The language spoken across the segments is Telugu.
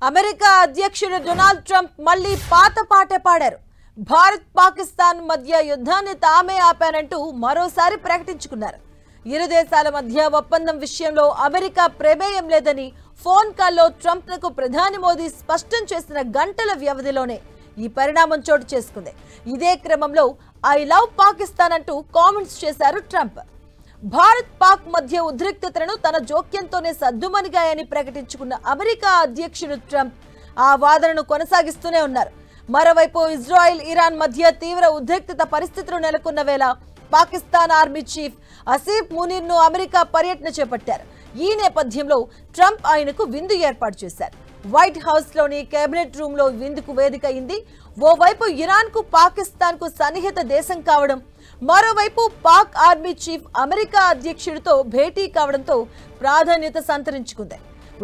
అమెరికా అధ్యక్షుడు డొనాల్డ్ ట్రంప్ మళ్ళీ పాత పాటే పాడారు. భారత్ పాకిస్తాన్ మధ్య యుద్ధాన్ని తామే ఆపానంటూ మరోసారి ప్రకటించుకున్నారు. ఇరు దేశాల మధ్య ఒప్పందం విషయంలో అమెరికా ప్రమేయం లేదని ఫోన్ కాల్లో ట్రంప్కు ప్రధాని మోదీ స్పష్టం చేసిన గంటల వ్యవధిలోనే ఈ పరిణామం చోటు చేసుకుంది. ఇదే క్రమంలో ఐ లవ్ పాకిస్తాన్ అంటూ కామెంట్స్ చేశారు ట్రంప్. భారత్ పాక్ మధ్య ఉద్రిక్తతలను తన జోక్యంతోనే సద్దుమణిగాయని ప్రకటించుకున్న అమెరికా అధ్యక్షుడు ట్రంప్ ఆ వాదనను కొనసాగిస్తూనే ఉన్నారు. మరోవైపు ఇజ్రాయెల్ ఇరాన్ మధ్య తీవ్ర ఉద్రిక్తత పరిస్థితులు నెలకొన్న వేళ పాకిస్తాన్ ఆర్మీ చీఫ్ అసీఫ్ మునీర్ను అమెరికా పర్యటన చేపట్టారు. ఈ నేపథ్యంలో ట్రంప్ ఆయనకు విందు ఏర్పాటు చేశారు. వైట్ హౌస్ లోని కేబినెట్ రూమ్ లో విందుకు వేదిక అయింది. ఓవైపు ఇరాన్ కు పాకిస్తాన్ కు సన్నిహిత దేశం కావడం, మరోవైపు పాక్ ఆర్మీ చీఫ్ అమెరికా అధ్యక్షుడితో భేటీ కావడంతో ప్రాధాన్యత సంతరించుకుంది.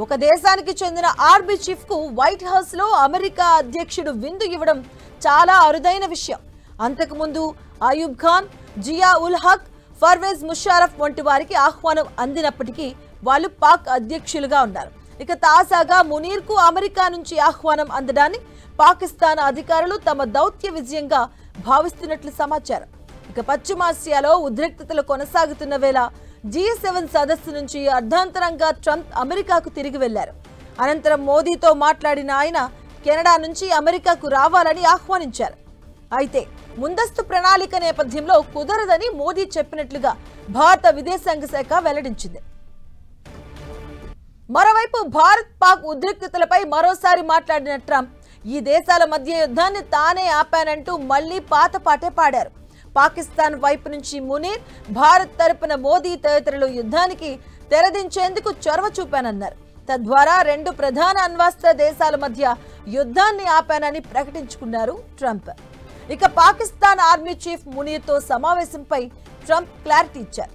ఒక దేశానికి చెందిన ఆర్మీ చీఫ్ కు వైట్ హౌస్ లో అమెరికా అధ్యక్షుడు విందు ఇవ్వడం చాలా అరుదైన విషయం. అంతకుముందు అయూబ్ ఖాన్, జియా ఉల్ హక్, పర్వేజ్ ముషారఫ్ వంటి వారికి ఆహ్వానం అందినప్పటికీ వాళ్ళు పాక్ అధ్యక్షులుగా ఉన్నారు. ఇక తాజాగా మునీర్ కు అమెరికా నుంచి ఆహ్వానం అందడాన్ని పాకిస్తాన్ అధికారులు తమ దౌత్య విజయంగా భావిస్తున్నట్లు సమాచారం. ఇక పశ్చిమాసియాలో ఉద్రిక్తతలు కొనసాగుతున్న వేళ G7 సదస్సు నుంచి అర్ధాంతరంగా ట్రంప్ అమెరికాకు తిరిగి వెళ్లారు. అనంతరం మోదీతో మాట్లాడిన ఆయన కెనడా నుంచి అమెరికాకు రావాలని ఆహ్వానించారు. అయితే ముందస్తు ప్రణాళిక నేపథ్యంలో కుదరదని మోదీ చెప్పినట్లుగా భారత విదేశాంగ శాఖ వెల్లడించింది. మరోవైపు భారత్ పాక్ ఉద్రిక్తతలపై మరోసారి మాట్లాడిన ట్రంప్ ఈ దేశాల మధ్య యుద్ధాన్ని తానే ఆపానంటూ మళ్లీ పాత పాటే పాడారు. పాకిస్తాన్ వైపు నుంచి మునీర్, భారత్ తరపున మోదీ తదితరులు యుద్ధానికి తెరదించేందుకు చొరవ చూపానన్నారు. తద్వారా రెండు ప్రధాన అణ్వస్త్ర దేశాల మధ్య యుద్ధాన్ని ఆపానని ప్రకటించుకున్నారు ట్రంప్. ఇక పాకిస్తాన్ ఆర్మీ చీఫ్ మునీర్తో సమావేశంపై ట్రంప్ క్లారిటీ ఇచ్చారు.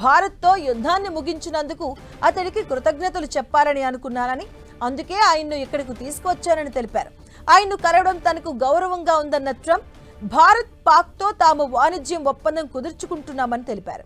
భారత్తో యుద్ధాన్ని ముగించినందుకు అతడికి కృతజ్ఞతలు చెప్పాలని అనుకున్నానని, అందుకే ఆయన్ను ఇక్కడకు తీసుకొచ్చానని తెలిపారు. ఆయన్ను కలవడం తనకు గౌరవంగా ఉందన్న ట్రంప్ భారత్ పాక్తో తాము వాణిజ్యం ఒప్పందం కుదుర్చుకుంటున్నామని తెలిపారు.